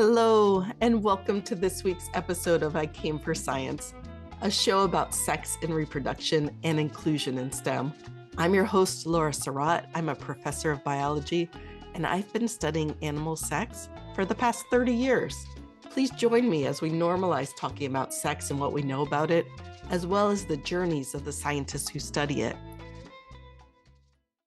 Hello, and welcome to this week's episode of I Came for Science, a show about sex and reproduction and inclusion in STEM. I'm your host, Laura Surratt. I'm a professor of biology, and I've been studying animal sex for the past 30 years. Please join me as we normalize talking about sex and what we know about it, as well as the journeys of the scientists who study it.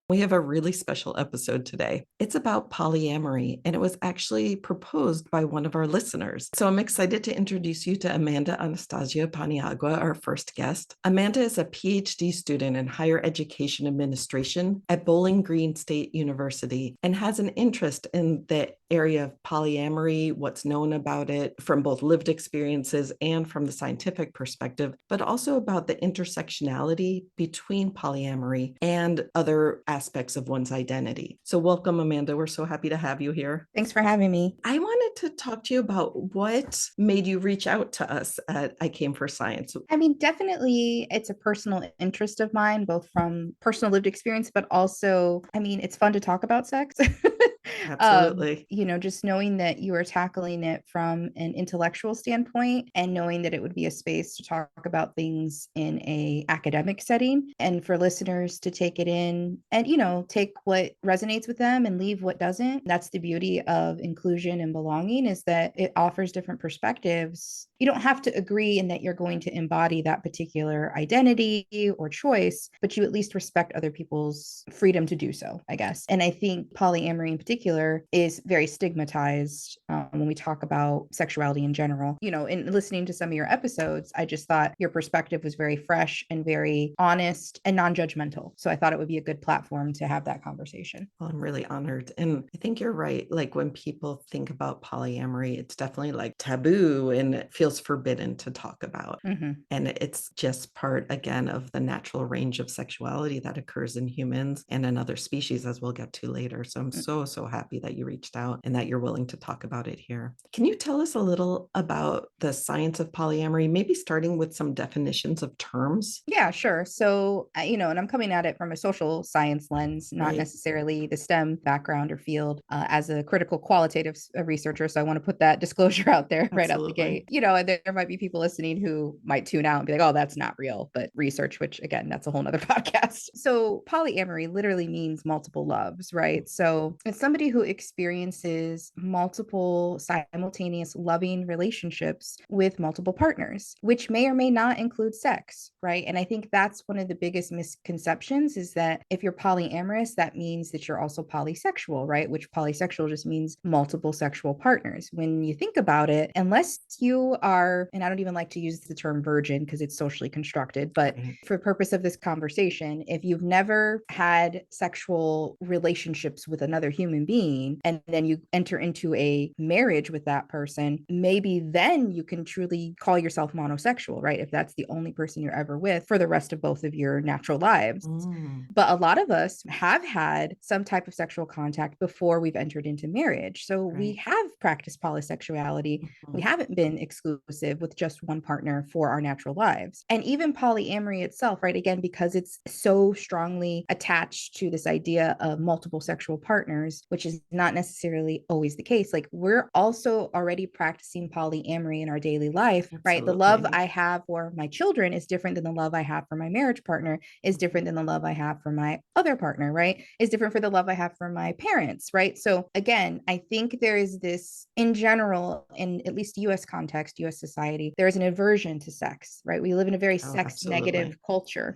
We have a really special episode today. It's about polyamory, and it was actually proposed by one of our listeners. So I'm excited to introduce you to Amanda Anastasia Paniagua, our first guest. Amanda is a PhD student in higher education administration at Bowling Green State University and has an interest in the area of polyamory, what's known about it from both lived experiences and from the scientific perspective, but also about the intersectionality between polyamory and other aspects of one's identity. So welcome, Amanda. We're so happy to have you here. Thanks for having me. I wanted to talk to you about what made you reach out to us at I Came for Science. I mean, definitely it's a personal interest of mine, both from personal lived experience, but also, it's fun to talk about sex. Absolutely. Just knowing that you are tackling it from an intellectual standpoint and knowing that it would be a space to talk about things in a academic setting and for listeners to take it in and, take what resonates with them and leave what doesn't. That's the beauty of inclusion and belonging, is that it offers different perspectives. You don't have to agree in that you're going to embody that particular identity or choice, but you at least respect other people's freedom to do so, I guess. And I think polyamory in particular is very stigmatized when we talk about sexuality in general. In listening to some of your episodes, I just thought your perspective was very fresh and very honest and non-judgmental. So I thought it would be a good platform to have that conversation. Well, I'm really honored. And I think you're right. Like when people think about polyamory, it's definitely like taboo and it feels forbidden to talk about. Mm-hmm. And it's just part, again, of the natural range of sexuality that occurs in humans and in other species, as we'll get to later. So I'm so happy that you reached out and that you're willing to talk about it here. Can you tell us a little about the science of polyamory, maybe starting with some definitions of terms? Yeah, sure. So, and I'm coming at it from a social science lens, not Right. necessarily the STEM background or field as a critical qualitative researcher. So I want to put that disclosure out there right out the Absolutely. gate. And there might be people listening who might tune out and be like, oh, that's not real, but research, which again, that's a whole nother podcast. So polyamory literally means multiple loves, right? So it's somebody who experiences multiple simultaneous loving relationships with multiple partners, which may or may not include sex, right? And I think that's one of the biggest misconceptions, is that if you're polyamorous, that means that you're also polysexual, right? Which polysexual just means multiple sexual partners. When you think about it, unless you are, and I don't even like to use the term virgin because it's socially constructed, but for the purpose of this conversation, if you've never had sexual relationships with another human being and then you enter into a marriage with that person, maybe then you can truly call yourself monosexual, right? If that's the only person you're ever with for the rest of both of your natural lives. But a lot of us have had some type of sexual contact before we've entered into marriage. So we have practiced polysexuality. We haven't been exclusive with just one partner for our natural lives. And even polyamory itself, right? Again, because it's so strongly attached to this idea of multiple sexual partners, which is not necessarily always the case. Like we're also already practicing polyamory in our daily life, right? The love I have for my children is different than the love I have for my marriage partner, is different than the love I have for my other partner, right? Is different for the love I have for my parents, right? So again, I think there is this in general, in at least US context, US society, there is an aversion to sex, right? We live in a very sex negative culture.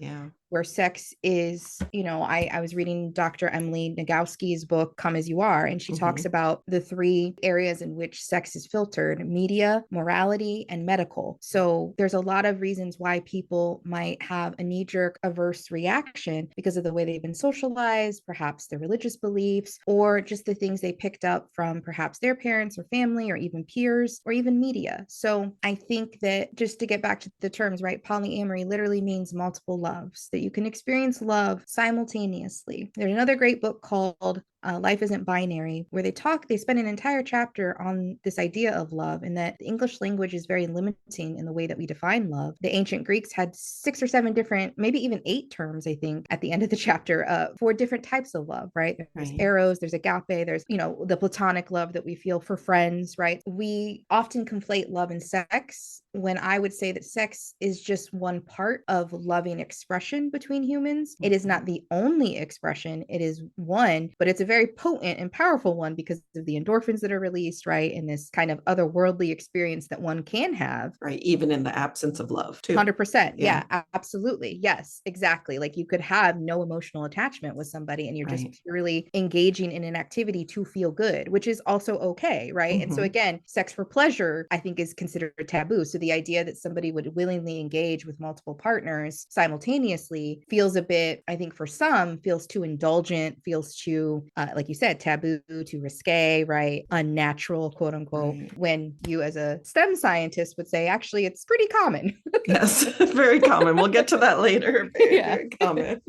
Where sex is, I was reading Dr. Emily Nagoski's book, Come As You Are, and she talks about the three areas in which sex is filtered: media, morality, and medical. So there's a lot of reasons why people might have a knee-jerk averse reaction because of the way they've been socialized, perhaps their religious beliefs, or just the things they picked up from perhaps their parents or family or even peers or even media. So I think that, just to get back to the terms, right, polyamory literally means multiple loves, that you can experience love simultaneously. There's another great book called Life Isn't Binary, where they spend an entire chapter on this idea of love, and that the English language is very limiting in the way that we define love. The ancient Greeks had 6 or 7 different, maybe even 8 terms, I think, at the end of the chapter for different types of love, right? There's Right. eros, there's agape, there's, the platonic love that we feel for friends, right? We often conflate love and sex, when I would say that sex is just one part of loving expression between humans. It is not the only expression, it is one, but it's a very potent and powerful one because of the endorphins that are released, right? And this kind of otherworldly experience that one can have. Right. Even in the absence of love, too. 100%. Yeah, absolutely. Yes, exactly. Like you could have no emotional attachment with somebody and you're just Right. purely engaging in an activity to feel good, which is also okay. Right. And so, again, sex for pleasure, I think, is considered taboo. So the idea that somebody would willingly engage with multiple partners simultaneously feels a bit, I think, for some, feels too indulgent, feels too, like you said, taboo, too risque, right? Unnatural, quote unquote, Right. when you, as a STEM scientist, would say, actually, it's pretty common. Yes, very common. We'll get to that later. Very, Yeah. very common.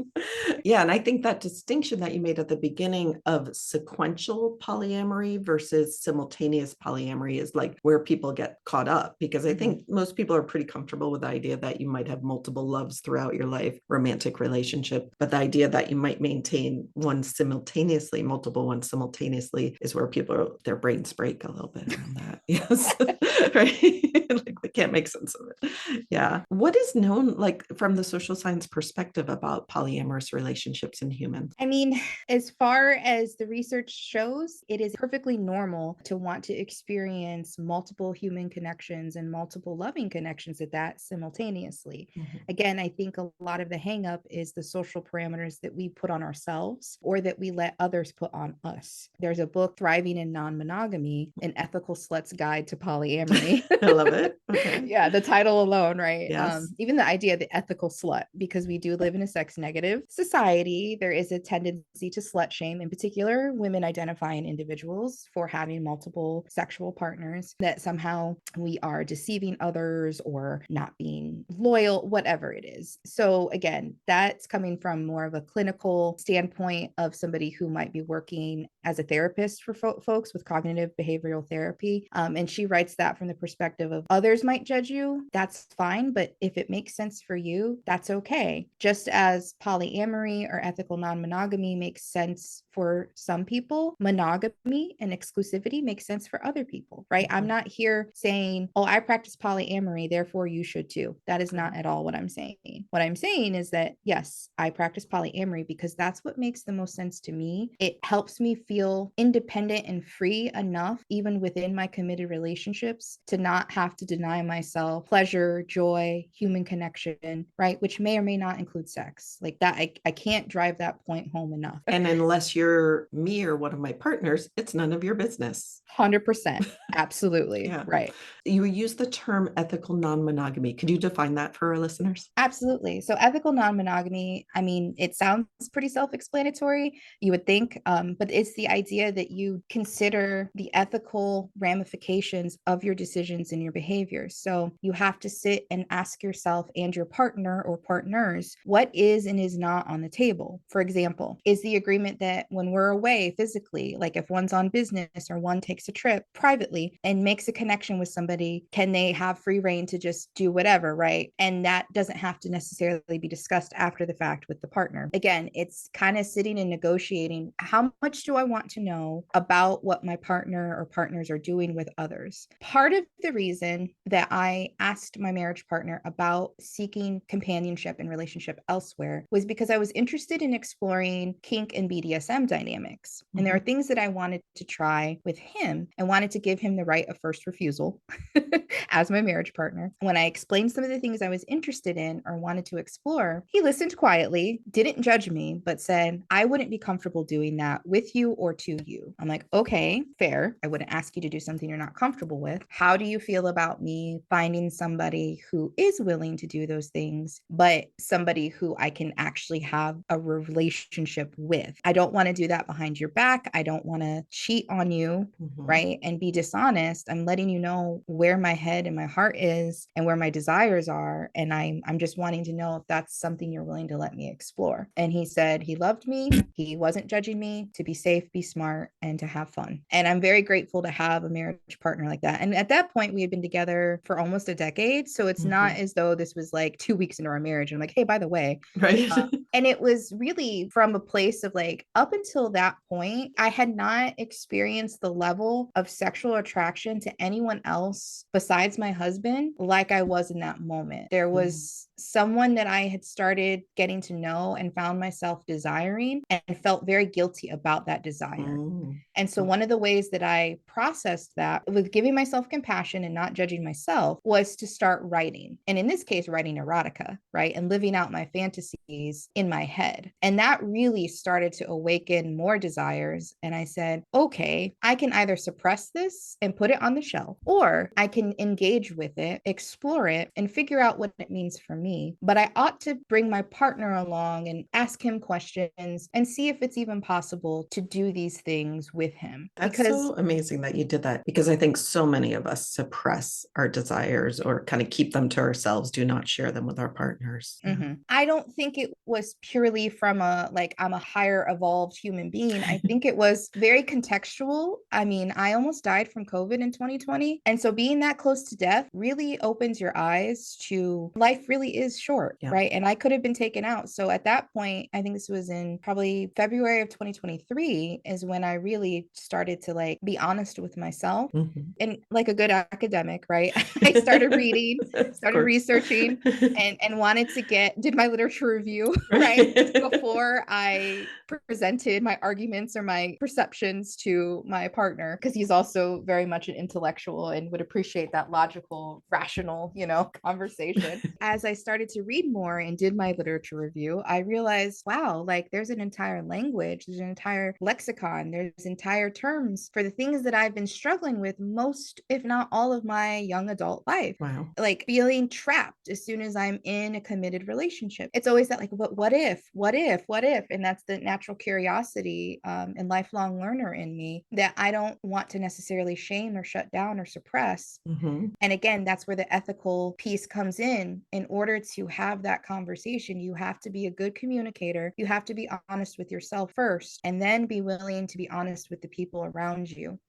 Yeah. And I think that distinction that you made at the beginning of sequential polyamory versus simultaneous polyamory is like where people get caught up, because I think most people are pretty comfortable with the idea that you might have multiple loves throughout your life, romantic relationship, but the idea that you might maintain one simultaneously, multiple ones simultaneously, is where their brains break a little bit around that. Yes. Right. Like they can't make sense of it. Yeah. What is known, like from the social science perspective, about polyamorous relationships in humans? I mean, as far as the research shows, it is perfectly normal to want to experience multiple human connections and multiple loving connections at that simultaneously. Again, I think a lot of the hangup is the social parameters that we put on ourselves or that we let others put on us. There's a book, Thriving in Non-Monogamy, An Ethical Slut's Guide to Polyamory. I love it. Okay. Yeah, the title alone, right? Yes. Even the idea of the ethical slut, because we do live in a sex negative society, there is a tendency to slut shame, in particular, women identifying individuals for having multiple sexual partners, that somehow we are deceiving others or not being loyal, whatever it is. So, again, that's coming from more of a clinical standpoint of somebody who might be working as a therapist for folks with cognitive behavioral therapy. And she writes that from the perspective of others might judge you, that's fine. But if it makes sense for you, that's okay. Just as polyamory or ethical non-monogamy makes sense for some people, monogamy and exclusivity makes sense for other people, right? I'm not here saying, oh, I practice polyamory, therefore you should too. That is not at all what I'm saying. What I'm saying is that, yes, I practice polyamory because that's what makes the most sense to me. It helps me feel independent and free enough, even within my committed relationships, to not have to deny myself pleasure, joy, human connection, right? Which may or may not include sex. Like that, I can't drive that point home enough. And unless you're me or one of my partners, it's none of your business. 100%. Absolutely. Yeah. Right. You use the term ethical non-monogamy. Could you define that for our listeners? Absolutely. So ethical non-monogamy, I mean, it sounds pretty self-explanatory, you would think, but it's the idea that you consider the ethical ramifications of your decisions and your behaviors. So you have to sit and ask yourself and your partner or partners, what is and is not on the table? For example, is the agreement that when we're away physically, like if one's on business or one takes a trip privately and makes a connection with somebody, can they have free reign to just do whatever, right? And that doesn't have to necessarily be discussed after the fact with the partner. Again, it's kind of sitting and negotiating. How much do I want to know about what my partner or partners are doing with others? Part of the reason that I asked my marriage partner about seeking companionship and relationship elsewhere was because I was interested in exploring kink and BDSM dynamics. And there are things that I wanted to try with him and wanted to give him the right of first refusal as my marriage partner. When I explained some of the things I was interested in or wanted to explore, he listened quietly, didn't judge me, but said, I wouldn't be comfortable doing that with you or to you. I'm like, okay, fair. I wouldn't ask you to do something you're not comfortable with. How how do you feel about me finding somebody who is willing to do those things, but somebody who I can actually have a relationship with? I don't want to do that behind your back. I don't want to cheat on you, right? And be dishonest. I'm letting you know where my head and my heart is and where my desires are. And I'm just wanting to know if that's something you're willing to let me explore. And he said he loved me. He wasn't judging me, to be safe, be smart, and to have fun. And I'm very grateful to have a marriage partner like that. And at that point, we had been together for almost a decade. So it's not as though this was like 2 weeks into our marriage. And I'm like, hey, by the way, Right. and it was really from a place of like, up until that point, I had not experienced the level of sexual attraction to anyone else besides my husband like I was in that moment. There was someone that I had started getting to know and found myself desiring and felt very guilty about that desire. And so one of the ways that I processed that with giving myself compassion and not judging myself was to start writing. And in this case, writing erotica, right? And living out my fantasies in my head. And that really started to awaken more desires. And I said, okay, I can either suppress this and put it on the shelf, or I can engage with it, explore it, and figure out what it means for me. But I ought to bring my partner along and ask him questions and see if it's even possible to do these things with him. That's Because so amazing that you did that, because I think so many of us suppress our desires or kind of keep them to ourselves, do not share them with our partners. I don't think it was purely from a like I'm a higher evolved human being. I think it was very contextual. I mean, I almost died from COVID in 2020. And so being that close to death really opens your eyes to life really is short, right? And I could have been taken out. So at that point, I think this was in probably February of 2023 is when I really started to like be honest with myself. And like a good academic, right? I started reading, started researching, and wanted to did my literature review, right? Before I presented my arguments or my perceptions to my partner, because he's also very much an intellectual and would appreciate that logical, rational, conversation. As I started to read more and did my literature review, I realized, wow, like there's an entire language, there's an entire lexicon, there's entire terms for the things that I've been struggling with most, if not all of my young adult life. Wow. Like feeling trapped as soon as I'm in a committed relationship. It's always that like, but what if? And that's the natural curiosity and lifelong learner in me that I don't want to necessarily shame or shut down or suppress. And again, that's where the ethical piece comes in. In order to have that conversation, you have to be a good communicator. You have to be honest with yourself first, and then be willing to be honest with the people around you.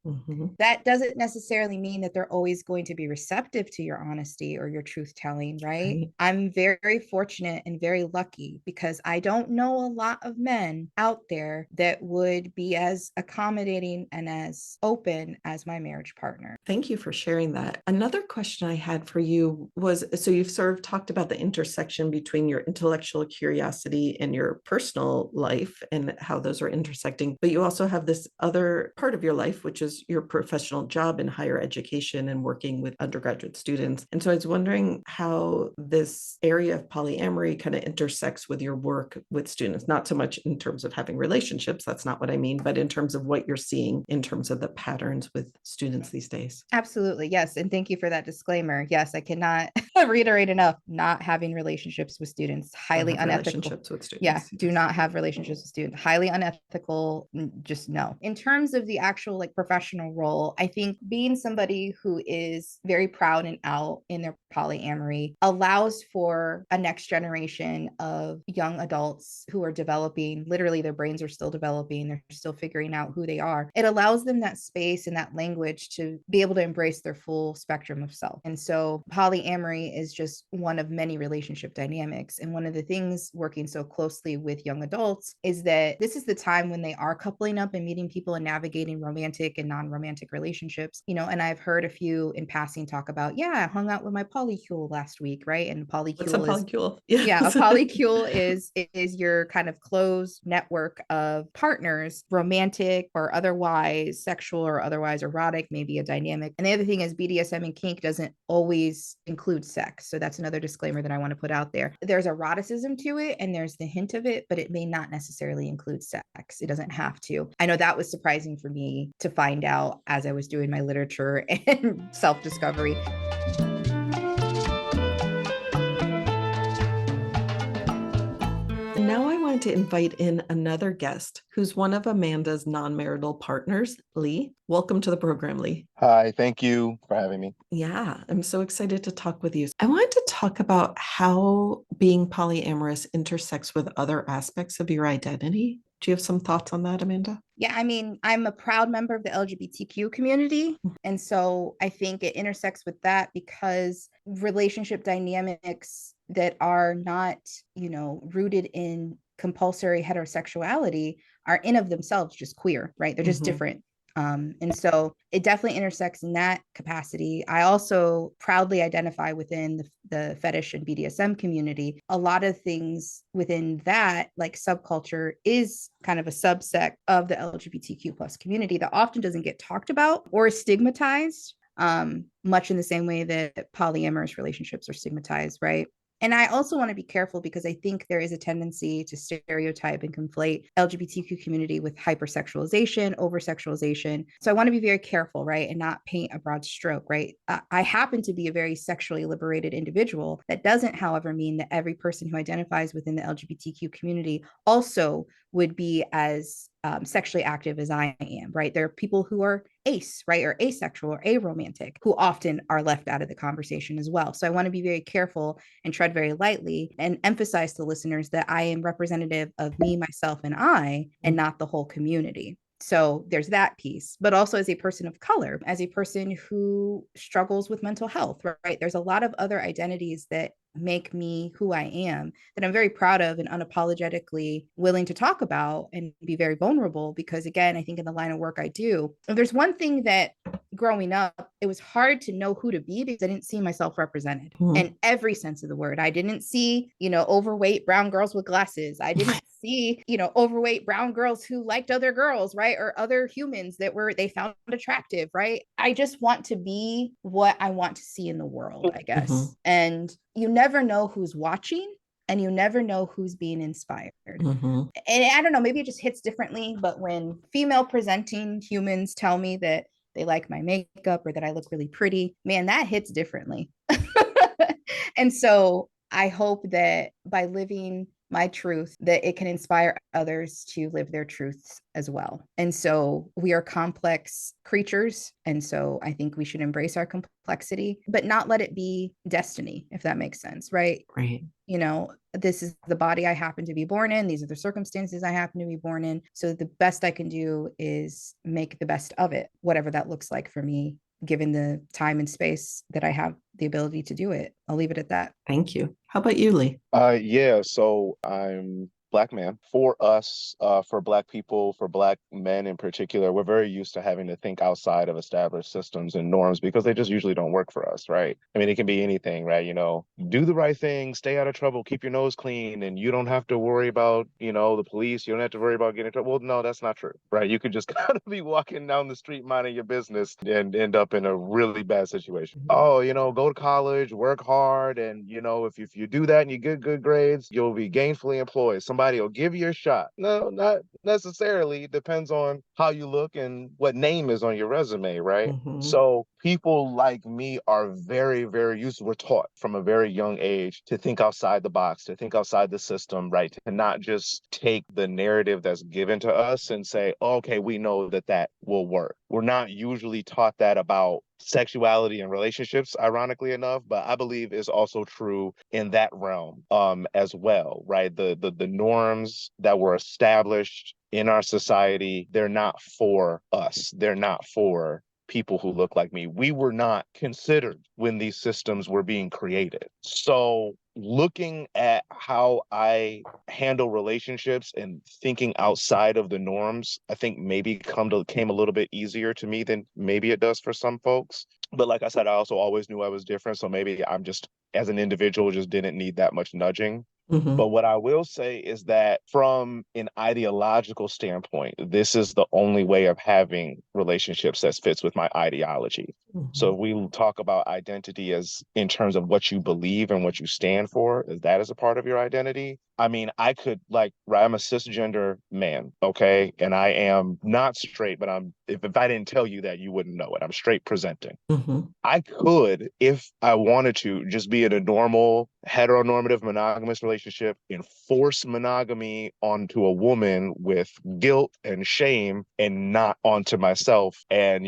That doesn't necessarily mean that they're always going to be receptive to your honesty or your truth telling, right? I'm very fortunate and very lucky because I don't know a lot of men out there that would be as accommodating and as open as my marriage partner. Thank you for sharing that. Another question I had for you was, so you've sort of talked about the intersection between your intellectual curiosity and your personal life and how those are intersecting, but you also have this other part of your life, which is your professional job in higher education and working with undergraduate students. And so I was wondering how this area of polyamory kind of intersects with your work with students, not so much in terms of having relationships, that's not what I mean, but in terms of what you're seeing in terms of the patterns with students these days. Absolutely. Yes. And thank you for that disclaimer. Yes, I cannot reiterate enough, not having relationships with students, highly unethical. Relationships with students. Yeah, do not have relationships with students, highly unethical, just no. In terms of the actual like professional role, I think being somebody who is very proud and out in their polyamory allows for a next generation of young adults who are developing, literally their brains are still developing, they're still figuring out who they are. It allows them that space and that language to be able to embrace their full spectrum of self. And so polyamory is just one of many relationship dynamics. And one of the things working so closely with young adults is that this is the time when they are coupling up and meeting people and navigating romantic and non-romantic relationships, and I've heard a few in passing talk about, yeah, I hung out with my polycule last week, right? And What's a polycule? Yeah, a polycule is your kind of closed network of partners, romantic or otherwise, sexual or otherwise erotic, maybe a dynamic. And the other thing is BDSM and kink doesn't always include sex. So that's another disclaimer disclaimer that I want to put out there. There's eroticism to it and there's the hint of it, but it may not necessarily include sex. It doesn't have to. I know that was surprising for me to find out as I was doing my literature and self-discovery. Now I want to invite in another guest who's one of Amanda's non-marital partners, Lee. Welcome to the program, Lee. Hi, thank you for having me. Yeah, I'm so excited to talk with you. I wanted to talk about how being polyamorous intersects with other aspects of your identity. Do you have some thoughts on that, Amanda? Yeah, I mean, I'm a proud member of the LGBTQ community. And so I think it intersects with that because relationship dynamics that are not, rooted in compulsory heterosexuality are in of themselves just queer, right? They're just different. And so it definitely intersects in that capacity. I also proudly identify within the fetish and BDSM community. A lot of things within that, like subculture, is kind of a subset of the LGBTQ plus community that often doesn't get talked about or is stigmatized, much in the same way that polyamorous relationships are stigmatized, right? And I also want to be careful because I think there is a tendency to stereotype and conflate LGBTQ community with hypersexualization, oversexualization. So I want to be very careful, right? And not paint a broad stroke, right? I happen to be a very sexually liberated individual. That doesn't, however, mean that every person who identifies within the LGBTQ community also would be as sexually active as I am, right? There are people who are ace, right, or asexual or aromantic who often are left out of the conversation as well. So I want to be very careful and tread very lightly and emphasize to listeners that I am representative of me, myself, and I, and not the whole community. So there's that piece, but also as a person of color, as a person who struggles with mental health, right? There's a lot of other identities that make me who I am that I'm very proud of and unapologetically willing to talk about and be very vulnerable because, again, I think in the line of work I do, if there's one thing that growing up, it was hard to know who to be because I didn't see myself represented in every sense of the word. I didn't see, overweight brown girls with glasses. I didn't see, overweight brown girls who liked other girls, right? Or other humans that they found attractive, right? I just want to be what I want to see in the world, I guess. And you never know who's watching and you never know who's being inspired. And I don't know, maybe it just hits differently, but when female presenting humans tell me that they like my makeup or that I look really pretty, man, that hits differently. And so I hope that by living my truth, that it can inspire others to live their truths as well. And so we are complex creatures. And so I think we should embrace our complexity, but not let it be destiny, if that makes sense, right? Right. This is the body I happen to be born in. These are the circumstances I happen to be born in. So the best I can do is make the best of it, whatever that looks like for me, given the time and space that I have the ability to do it. I'll leave it at that. Thank you. How about you, Lee? So I'm Black man. For us, for Black people, for Black men in particular, we're very used to having to think outside of established systems and norms because they just usually don't work for us, right? I mean, it can be anything, right? Do the right thing, stay out of trouble, keep your nose clean, and you don't have to worry about, the police. You don't have to worry about getting in trouble. Well, no, that's not true, right? You could just kind of be walking down the street minding your business and end up in a really bad situation. Oh, go to college, work hard, and, if you do that and you get good grades, you'll be gainfully employed. Somebody will give you a shot. No, not necessarily. It depends on how you look and what name is on your resume, right? So people like me are very, very used. We're taught from a very young age to think outside the box, to think outside the system, right? To not just take the narrative that's given to us and say, oh, okay, we know that will work. We're not usually taught that about sexuality and relationships, ironically enough, but I believe is also true in that realm as well, right? The norms that were established in our society, they're not for us. They're not for people who look like me. We were not considered when these systems were being created. So looking at how I handle relationships and thinking outside of the norms, I think maybe came a little bit easier to me than maybe it does for some folks. But like I said, I also always knew I was different. So maybe I'm just, as an individual, just didn't need that much nudging. But what I will say is that from an ideological standpoint, this is the only way of having relationships that fits with my ideology. So Mhm. if we talk about identity as in terms of what you believe and what you stand for, is that as a part of your identity? I mean, I could like, right, I'm a cisgender man, okay? And I am not straight, but if I didn't tell you that, you wouldn't know it. I'm straight presenting. Mhm. I could, if I wanted to, just be in a normal heteronormative monogamous relationship, enforce monogamy onto a woman with guilt and shame and not onto myself. And,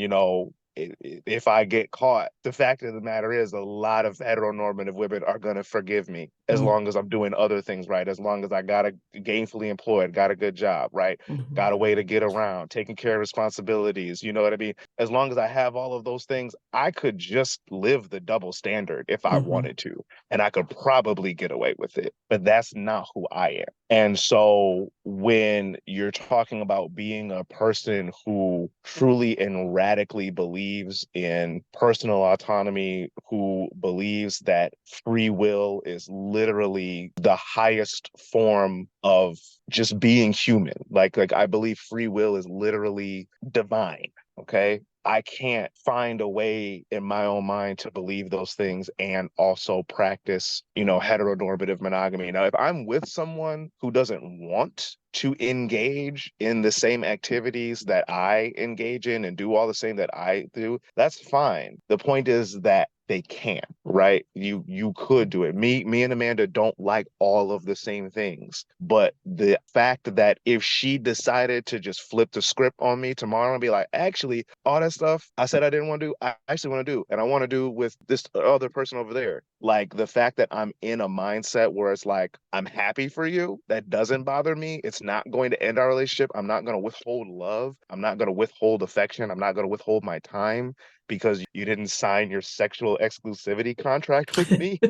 if I get caught, the fact of the matter is a lot of heteronormative women are going to forgive me as Mhm. long as I'm doing other things right, as long as I got a gainfully employed, got a good job, right? Mhm. Got a way to get around, taking care of responsibilities, you know what I mean? As long as I have all of those things, I could just live the double standard if I Mhm. wanted to, and I could probably get away with it. But that's not who I am. And so when you're talking about being a person who truly and radically believes in personal autonomy, who believes that free will is literally the highest form of just being human, like I believe free will is literally divine. Okay. I can't find a way in my own mind to believe those things and also practice, heteronormative monogamy. Now, if I'm with someone who doesn't want to engage in the same activities that I engage in and do all the same that I do, that's fine. The point is that they can, right? You could do it. Me and Amanda don't like all of the same things, but the fact that if she decided to just flip the script on me tomorrow and be like, actually, all that stuff I said I didn't want to do, I actually want to do, and I want to do with this other person over there. Like the fact that I'm in a mindset where it's like, I'm happy for you, that doesn't bother me. It's not going to end our relationship. I'm not going to withhold love. I'm not going to withhold affection. I'm not going to withhold my time because you didn't sign your sexual exclusivity contract with me.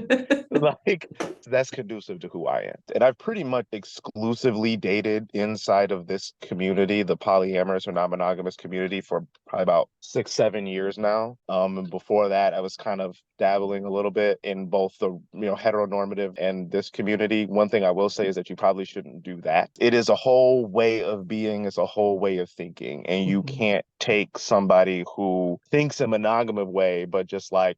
Like, that's conducive to who I am. And I've pretty much exclusively dated inside of this community, the polyamorous or non-monogamous community, for probably about 6, 7 years now. And before that, I was kind of dabbling a little bit in both the heteronormative and this community. One thing I will say is that you probably shouldn't do that. It is a whole way of being, it's a whole way of thinking, and you Mhm. can't take somebody who thinks a monogamous way, but just like,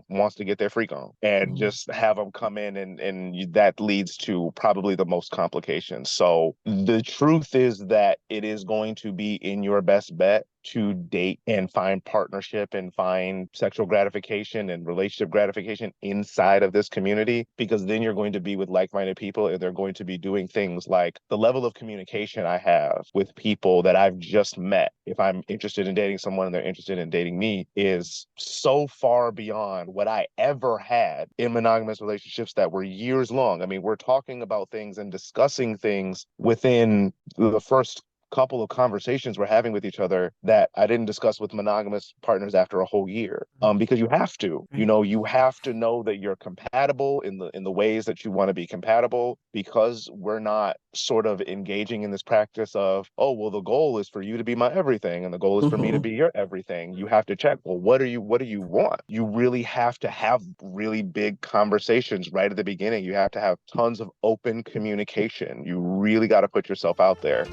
wants to get their freak on and Mhm. just have them come in and that leads to probably the most complications. So the truth is that it is going to be in your best bet to date and find partnership and find sexual gratification and relationship gratification inside of this community, because then you're going to be with like-minded people and they're going to be doing things like the level of communication I have with people that I've just met. If I'm interested in dating someone and they're interested in dating me, is so far beyond what I ever had in monogamous relationships that were years long. I mean, we're talking about things and discussing things within the first couple of conversations we're having with each other that I didn't discuss with monogamous partners after a whole year. Because you have to, Right. you have to know that you're compatible in the ways that you want to be compatible, because we're not sort of engaging in this practice of, oh, well, the goal is for you to be my everything and the goal is for me to Mhm. be your everything. You have to check, well, what do you want? You really have to have really big conversations right at the beginning. You have to have tons of open communication. You really got to put yourself out there.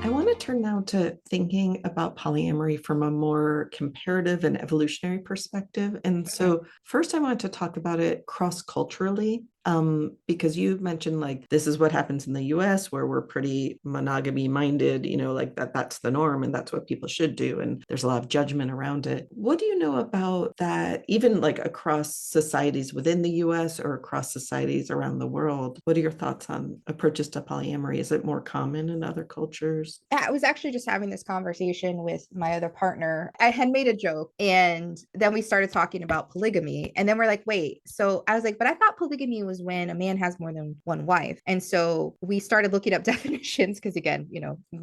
I want to turn now to thinking about polyamory from a more comparative and evolutionary perspective. And so, first, I want to talk about it cross culturally, because you mentioned like this is what happens in the US where we're pretty monogamy minded, like that's the norm and that's what people should do. And there's a lot of judgment around it. What do you know about that, even like across societies within the US or across societies around the world? What are your thoughts on approaches to polyamory? Is it more common in other cultures? I was actually just having this conversation with my other partner. I had made a joke and then we started talking about polygamy. And then we're like, wait, so I was like, but I thought polygamy was when a man has more than one wife. And so we started looking up definitions because, again,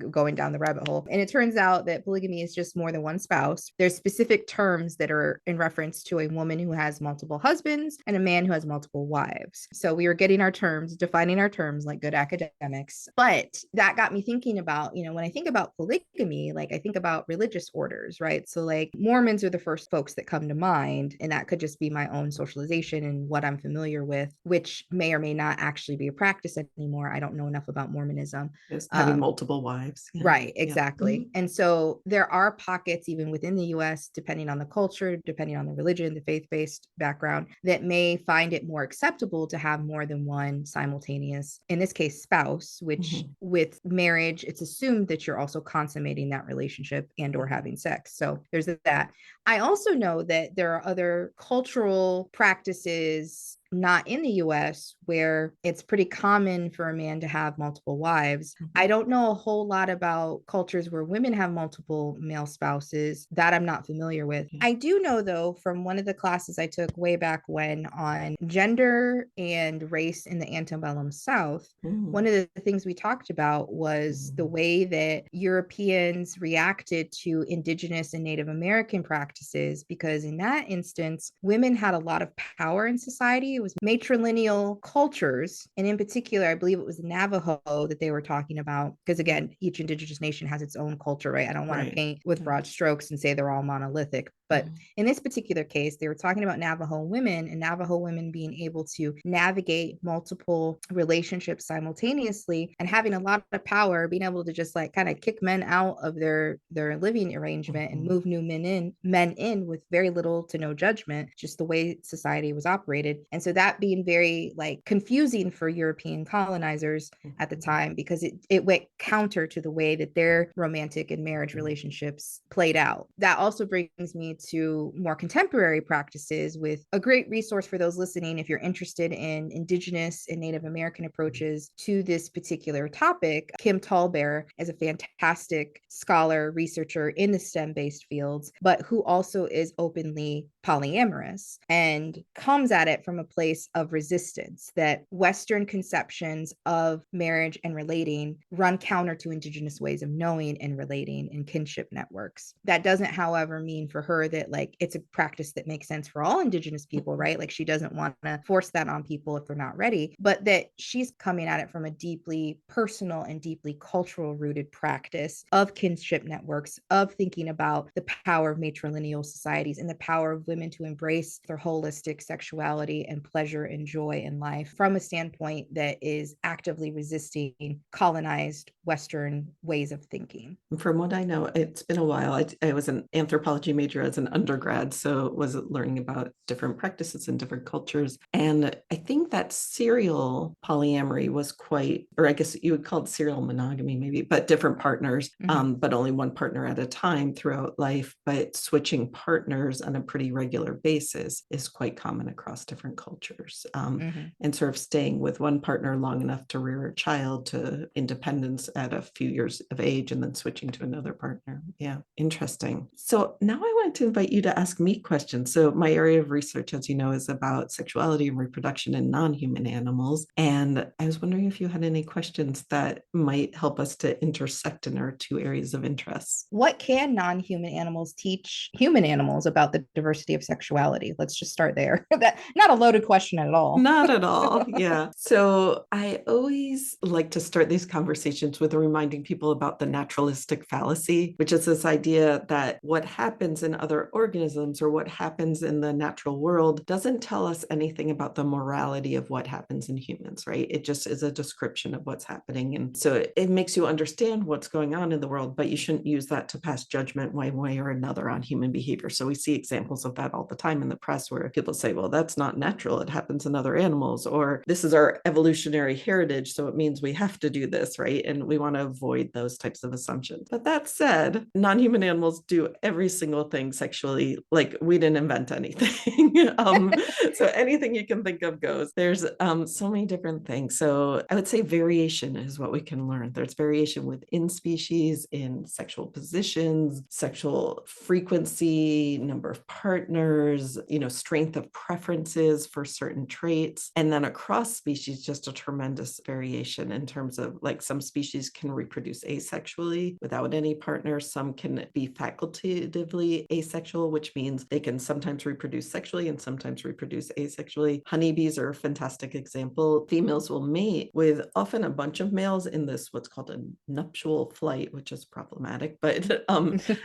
going down the rabbit hole. And it turns out that polygamy is just more than one spouse. There's specific terms that are in reference to a woman who has multiple husbands and a man who has multiple wives. So we were getting our terms, defining our terms like good academics. But that got me thinking about, when I think about polygamy, like I think about religious orders, right? So like Mormons are the first folks that come to mind, and that could just be my own socialization and what I'm familiar with, which which may or may not actually be a practice anymore. I don't know enough about Mormonism. Just having multiple wives. Yeah. Right, Yeah. exactly. And so there are pockets, even within the US, depending on the culture, depending on the religion, the faith-based background, that may find it more acceptable to have more than one simultaneous, in this case, spouse, which with marriage, it's assumed that you're also consummating that relationship and or having sex. So there's that. I also know that there are other cultural practices not in the US where it's pretty common for a man to have multiple wives. I don't know a whole lot about cultures where women have multiple male spouses. That I'm not familiar with. I do know, though, from one of the classes I took way back when on gender and race in the antebellum South, one of the things we talked about was the way that Europeans reacted to Indigenous and Native American practices, because in that instance, women had a lot of power in society. It was matrilineal cultures. And in particular, I believe it was Navajo that they were talking about, because again, each Indigenous nation has its own culture, right? I don't want to paint with broad strokes and say they're all monolithic. But in this particular case, they were talking about Navajo women and Navajo women being able to navigate multiple relationships simultaneously and having a lot of power, being able to just like kind of kick men out of their living arrangement and move new men in with very little to no judgment, just the way society was operated. And so that being very like confusing for European colonizers at the time, because it went counter to the way that their romantic and marriage relationships played out. That also brings me to more contemporary practices, with a great resource for those listening if you're interested in Indigenous and Native American approaches to this particular topic. Kim Tallbear is a fantastic scholar, researcher in the STEM-based fields, but who also is openly polyamorous and comes at it from a place of resistance that Western conceptions of marriage and relating run counter to Indigenous ways of knowing and relating in kinship networks. That doesn't, however, mean for her that like it's a practice that makes sense for all Indigenous people, right? Like she doesn't want to force that on people if they're not ready, but that she's coming at it from a deeply personal and deeply cultural rooted practice of kinship networks, of thinking about the power of matrilineal societies and the power of women to embrace their holistic sexuality and pleasure and joy in life from a standpoint that is actively resisting colonized Western ways of thinking. From what I know, it's been a while. I was an anthropology major as an undergrad, so was learning about different practices in different cultures. And I think that serial polyamory was quite, or I guess you would call it serial monogamy maybe, but different partners, but only one partner at a time throughout life. But switching partners on a pretty regular basis is quite common across different cultures. And sort of staying with one partner long enough to rear a child to independence at a few years of age and then switching to another partner. Yeah, interesting. So now I want to invite you to ask me questions. So my area of research, as you know, is about sexuality and reproduction in non-human animals. And I was wondering if you had any questions that might help us to intersect in our two areas of interest. What can non-human animals teach human animals about the diversity of sexuality? Let's just start there. That not a loaded question at all. Not at all. Yeah. So I always like to start these conversations with reminding people about the naturalistic fallacy, which is this idea that what happens in other organisms or what happens in the natural world doesn't tell us anything about the morality of what happens in humans, right? It just is a description of what's happening. And so it makes you understand what's going on in the world, but you shouldn't use that to pass judgment one way or another on human behavior. So we see examples of that all the time in the press where people say, well, that's not natural. It happens in other animals, or this is our evolutionary heritage, so it means we have to do this, right? And we want to avoid those types of assumptions. But that said, non-human animals do every single thing sexually. Like we didn't invent anything. So anything you can think of goes. There's so many different things. So I would say variation is what we can learn. There's variation within species, in sexual positions, sexual frequency, number of partners, strength of preferences for certain traits. And then across species, just a tremendous variation in terms of like some species can reproduce asexually without any partner. Some can be facultatively asexual, which means they can sometimes reproduce sexually and sometimes reproduce asexually. Honeybees are a fantastic example. Females will mate with often a bunch of males in this what's called a nuptial flight, which is problematic. But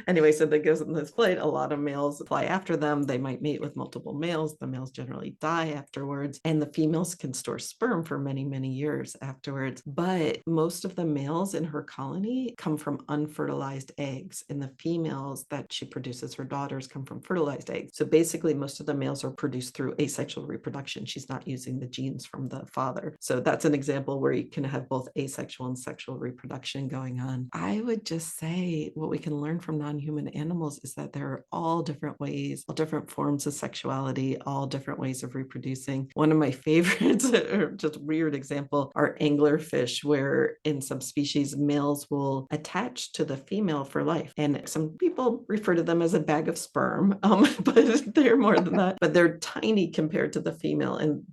anyway, so that gives them this flight. A lot of males fly after them. them. They might mate with multiple males. The males generally die afterwards, and the females can store sperm for many, many years afterwards. But most of the males in her colony come from unfertilized eggs, and the females that she produces, her daughters, come from fertilized eggs. So basically, most of the males are produced through asexual reproduction. She's not using the genes from the father. So that's an example where you can have both asexual and sexual reproduction going on. I would just say what we can learn from non-human animals is that there are all different ways, all different forms of sexuality, all different ways of reproducing. One of my favorites, or just weird example, are anglerfish, where in some species, males will attach to the female for life. And some people refer to them as a bag of sperm, but they're more than that. But they're tiny compared to the female, and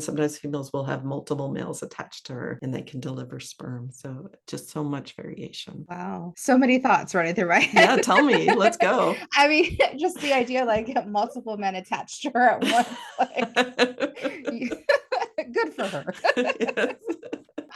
sometimes females will have multiple males attached to her, and they can deliver sperm. So just so much variation. Wow. So many thoughts running through my head. Yeah, tell me. Let's go. I mean, just the idea like multiple men attached to her at once. Like, good for her. Yes.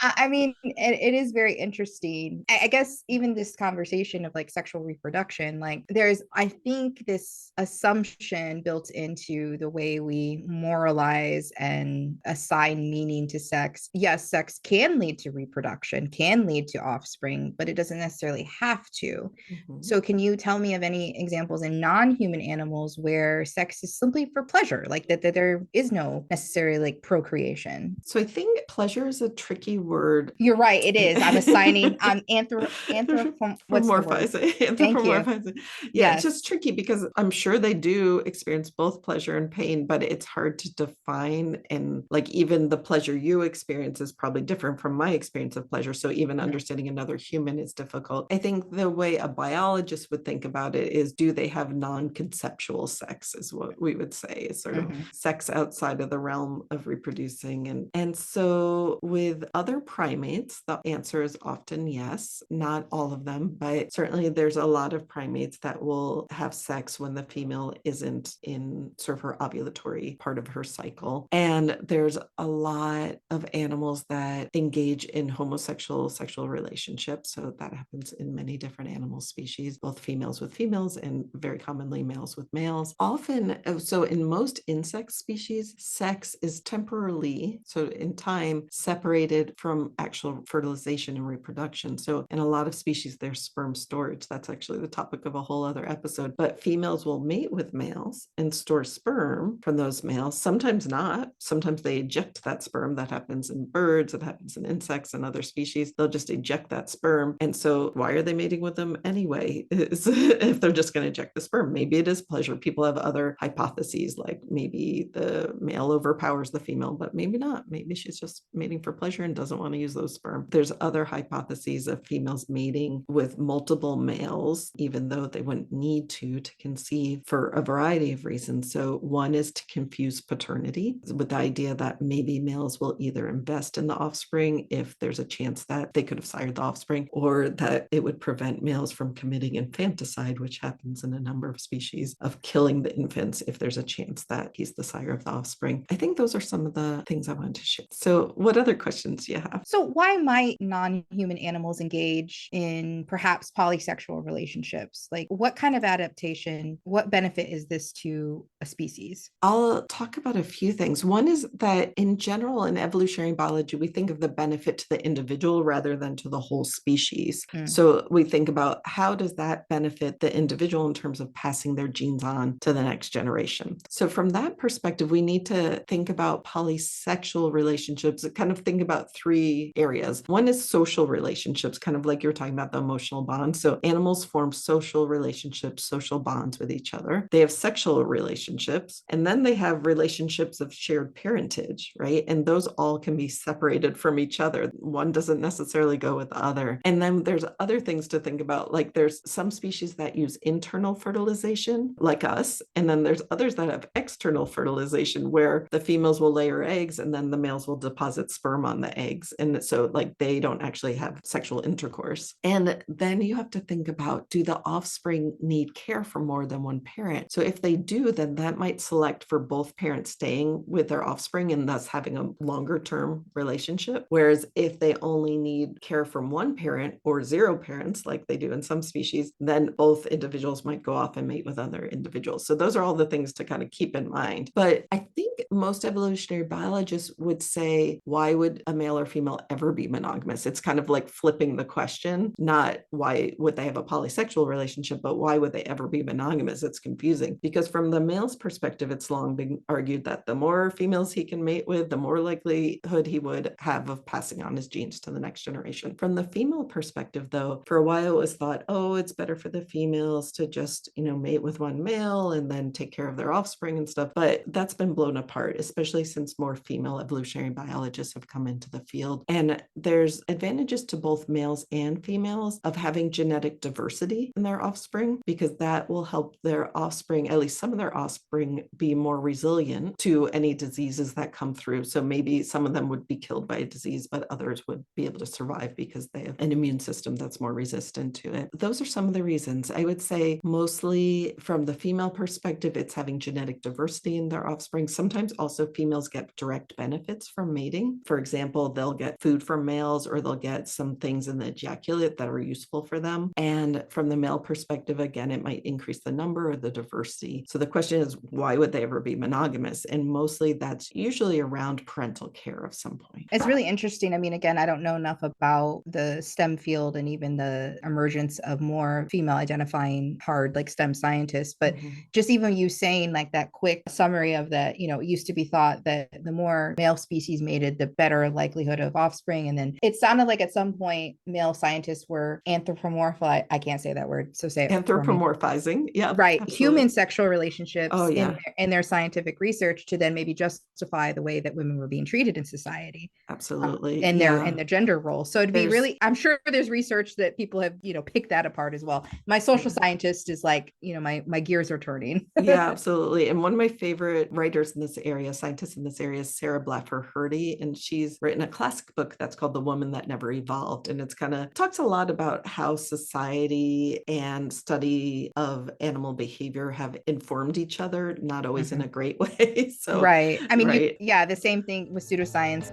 I mean, it is very interesting. I guess even this conversation of like sexual reproduction, like there's, I think, this assumption built into the way we moralize and assign meaning to sex. Yes, sex can lead to reproduction, can lead to offspring, but it doesn't necessarily have to. Mhm. So can you tell me of any examples in non-human animals where sex is simply for pleasure, like that there is no necessarily like procreation? So I think pleasure is a tricky word. You're right. It is. I'm assigning. I'm what's the word? Thank you. Anthropomorphizing. Yeah, it's Yes. just tricky because I'm sure they do experience both pleasure and pain, but it's hard to define. And like even the pleasure you experience is probably different from my experience of pleasure. So even understanding another human is difficult. I think the way a biologist would think about it is, do they have non-conceptual sex, is what we would say, is sort of sex outside of the realm of reproducing. And so with other primates, the answer is often yes. Not all of them, but certainly there's a lot of primates that will have sex when the female isn't in sort of her ovulatory part of her cycle. And there's a lot of animals that engage in homosexual sexual relationships. So that happens in many different animal species, both females with females and very commonly males with males. Often, so in most insect species, sex is temporarily, so in time, separated from actual fertilization and reproduction. So in a lot of species, there's sperm storage. That's actually the topic of a whole other episode. But females will mate with males and store sperm from those males. Sometimes not. Sometimes they eject that sperm. That happens in birds. It happens in insects and other species. They'll just eject that sperm. And so why are they mating with them anyway? If they're just going to eject the sperm, maybe it is pleasure. People have other hypotheses, like maybe the male overpowers the female, but maybe not. Maybe she's just mating for pleasure and doesn't want to use those sperm. There's other hypotheses of females mating with multiple males, even though they wouldn't need to conceive, for a variety of reasons. So one is to confuse paternity, with the idea that maybe males will either invest in the offspring if there's a chance that they could have sired the offspring, or that it would prevent males from committing infanticide, which happens in a number of species, of killing the infants if there's a chance that he's the sire of the offspring. I think those are some of the things I wanted to share. So what other questions do you have? So why might non-human animals engage in perhaps polysexual relationships? Like what kind of adaptation, what benefit is this to a species? I'll talk about a few things. One is that in general, in evolutionary biology, we think of the benefit to the individual rather than to the whole species. So we think about how does that benefit the individual in terms of passing their genes on to the next generation. So from that perspective, we need to think about polysexual relationships, kind of think about three areas. One is social relationships, kind of like you're talking about the emotional bonds. So animals form social relationships, social bonds with each other. They have sexual relationships, and then they have relationships of shared parentage, right? And those all can be separated from each other. One doesn't necessarily go with the other. And then there's other things to think about, like there's some species that use internal fertilization, like us, and then there's others that have external fertilization, where the females will lay her eggs and then the males will deposit sperm on the eggs. eggs. And so like they don't actually have sexual intercourse. And then you have to think about, do the offspring need care from more than one parent? So if they do, then that might select for both parents staying with their offspring and thus having a longer term relationship. Whereas if they only need care from one parent or zero parents, like they do in some species, then both individuals might go off and mate with other individuals. So those are all the things to kind of keep in mind. But I think most evolutionary biologists would say, why would a male or female ever be monogamous? It's kind of like flipping the question, not why would they have a polysexual relationship, but why would they ever be monogamous? It's confusing because from the male's perspective, it's long been argued that the more females he can mate with, the more likelihood he would have of passing on his genes to the next generation. From the female perspective, though, for a while it was thought, oh, it's better for the females to just, mate with one male and then take care of their offspring and stuff. But that's been blown apart, especially since more female evolutionary biologists have come into the field. And there's advantages to both males and females of having genetic diversity in their offspring, because that will help their offspring, at least some of their offspring, be more resilient to any diseases that come through. So maybe some of them would be killed by a disease, but others would be able to survive because they have an immune system that's more resistant to it. Those are some of the reasons. I would say mostly from the female perspective, it's having genetic diversity in their offspring. Sometimes also females get direct benefits from mating. For example, they'll get food from males, or they'll get some things in the ejaculate that are useful for them. And from the male perspective, again, it might increase the number or the diversity. So the question is, why would they ever be monogamous? And mostly that's usually around parental care of some point. It's really interesting. I mean, again, I don't know enough about the STEM field and even the emergence of more female identifying hard like STEM scientists, but just even you saying like that quick summary of that, it used to be thought that the more male species mated, the better likelihood of offspring. And then it sounded like at some point male scientists were anthropomorphized. I can't say that word, so say it Anthropomorphizing. Yeah. Right. Absolutely. Human sexual relationships Oh, yeah. in their scientific research to then maybe justify the way that women were being treated in society. Absolutely. In their gender role. So it'd be really, I'm sure there's research that people have, picked that apart as well. My social scientist is like, my gears are turning. Yeah, absolutely. And one of my favorite writers in this area, scientists in this area, is Sarah Blaffer Hrdy. And she's written a classic book that's called The Woman That Never Evolved. And it's kind of talks a lot about how society and study of animal behavior have informed each other, not always in a great way. So, right. I mean, the same thing with pseudoscience.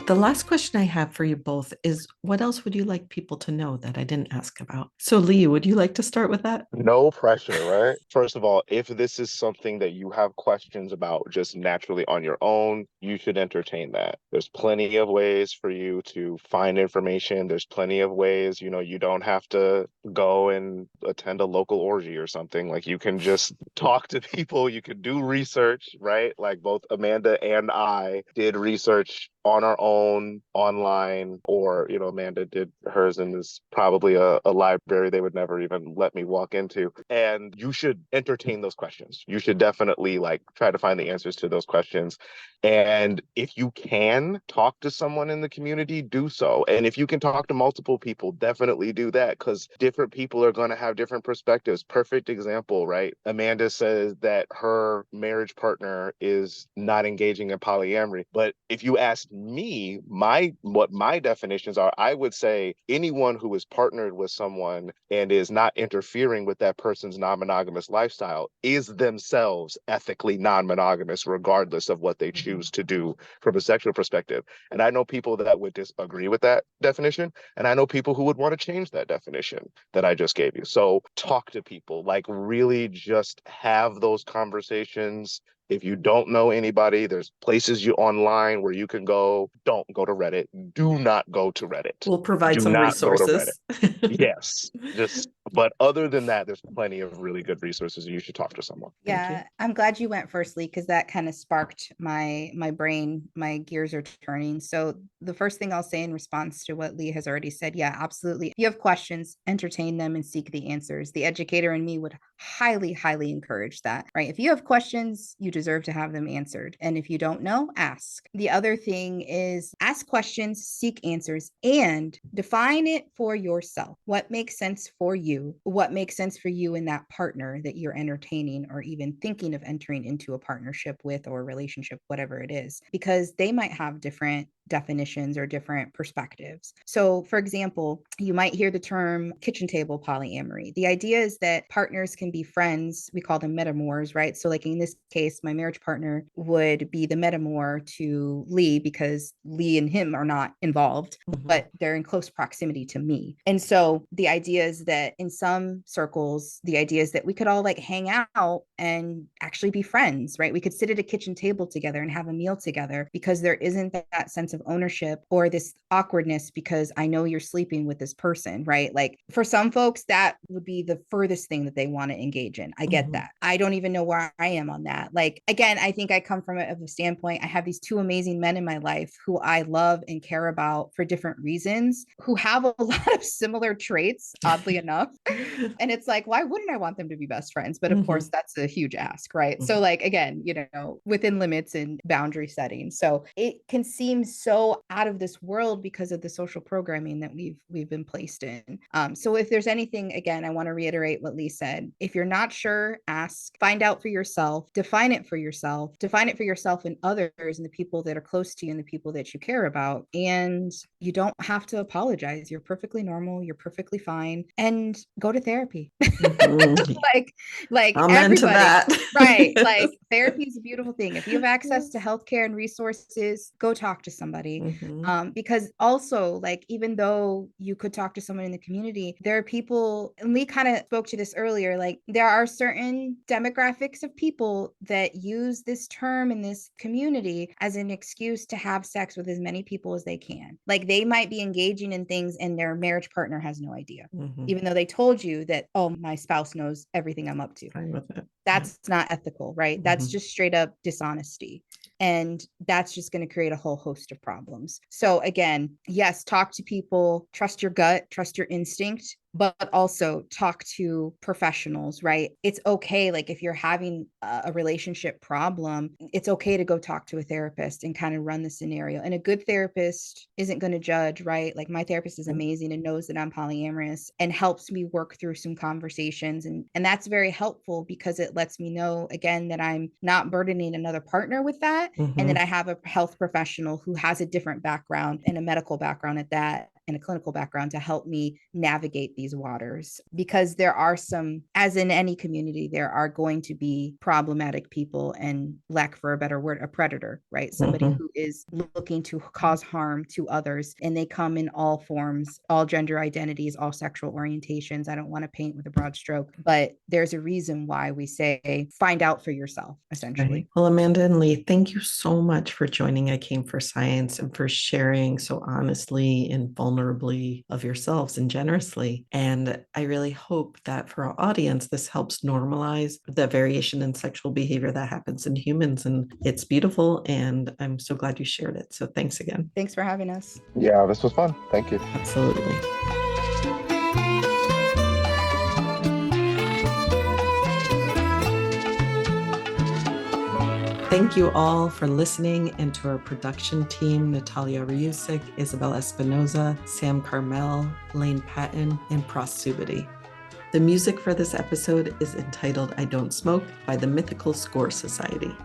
The last question I have for you both is, what else would you like people to know that I didn't ask about? So Lee, would you like to start with that? No pressure, right? First of all, if this is something that you have questions about just naturally on your own, you should entertain that. There's plenty of ways for you to find information. There's plenty of ways, you don't have to go and attend a local orgy or something. Like you can just talk to people, you can do research, right? Like both Amanda and I did research on our own online, or Amanda did hers and is probably a library they would never even let me walk into. And you should entertain those questions. You should definitely try to find the answers to those questions. And if you can talk to someone in the community, do so. And if you can talk to multiple people, definitely do that, because different people are going to have different perspectives. Perfect example, right? Amanda says that her marriage partner is not engaging in polyamory. But if you ask me, what my definitions are, I would say anyone who is partnered with someone and is not interfering with that person's non-monogamous lifestyle is themselves ethically non-monogamous, regardless of what they choose to do from a sexual perspective. And I know people that would disagree with that definition, and I know people who would want to change that definition that I just gave you. So talk to people, really just have those conversations. If you don't know anybody, there's places online where you can go. Don't go to Reddit. Do not go to Reddit. We'll provide some resources. Yes. But other than that, there's plenty of really good resources. You should talk to someone. Yeah, I'm glad you went first, Lee, because that kind of sparked my brain. My gears are turning. So the first thing I'll say in response to what Lee has already said, yeah, absolutely. If you have questions, entertain them and seek the answers. The educator in me would highly, highly encourage that, right? If you have questions, you deserve to have them answered. And if you don't know, ask. The other thing is ask questions, seek answers, and define it for yourself. What makes sense for you? you what makes sense for you and that partner that you're entertaining or even thinking of entering into a partnership with or a relationship, whatever it is, because they might have different definitions or different perspectives. So, for example, you might hear the term kitchen table polyamory. The idea is that partners can be friends. We call them metamors, right? So, like in this case, my marriage partner would be the metamor to Lee because Lee and him are not involved, but they're in close proximity to me. And so the idea is that in some circles, the idea is that we could all like hang out and actually be friends, right? We could sit at a kitchen table together and have a meal together because there isn't that sense of ownership or this awkwardness because I know you're sleeping with this person, right? Like for some folks, that would be the furthest thing that they want to engage in. I get that. I don't even know where I am on that. Like, again, I think I come from a standpoint, I have these two amazing men in my life who I love and care about for different reasons, who have a lot of similar traits, oddly enough. And it's like, why wouldn't I want them to be best friends? But of course, that's a huge ask, right? So like, again, you know, within limits and boundary setting. So it can seem so out of this world because of the social programming that we've been placed in. So if there's anything, again, I want to reiterate what Lee said. If you're not sure, ask, find out for yourself, define it for yourself and others and the people that are close to you and the people that you care about. And you don't have to apologize. You're perfectly normal. You're perfectly fine. And go to therapy. like Amen everybody, to that. right? Like therapy is a beautiful thing. If you have access to healthcare and resources, go talk to somebody. Because also, like, even though you could talk to someone in the community, there are people, and we kind of spoke to this earlier, like there are certain demographics of people that use this term in this community as an excuse to have sex with as many people as they can. Like they might be engaging in things and their marriage partner has no idea, even though they told you that, oh, my spouse knows everything I'm up to. Fine with it. That's not ethical, right? That's just straight up dishonesty. And that's just going to create a whole host of problems. So again, yes, talk to people, trust your gut, trust your instinct, but also talk to professionals, right? It's okay. Like if you're having a relationship problem, it's okay to go talk to a therapist and kind of run the scenario. And a good therapist isn't going to judge, right? Like my therapist is amazing and knows that I'm polyamorous and helps me work through some conversations. And that's very helpful because it lets me know, again, that I'm not burdening another partner with that. And that I have a health professional who has a different background and a medical background at that and a clinical background to help me navigate these waters. Because there are some, as in any community, there are going to be problematic people and, lack for a better word, a predator, right? Somebody who is looking to cause harm to others. And they come in all forms, all gender identities, all sexual orientations. I don't want to paint with a broad stroke, but there's a reason why we say find out for yourself, essentially. Right. Well, Amanda and Lee, thank you so much for joining I Came for Science and for sharing so honestly and vulnerably of yourselves and generously. And I really hope that for our audience, this helps normalize the variation in sexual behavior that happens in humans. And it's beautiful. And I'm so glad you shared it. So thanks again. Thanks for having us. Yeah, this was fun. Thank you. Absolutely. Thank you all for listening, and to our production team, Natalia Ryusik, Isabel Espinoza, Sam Carmel, Lane Patton, and Pras Subadi. The music for this episode is entitled I Don't Smoke by the Mythical Score Society.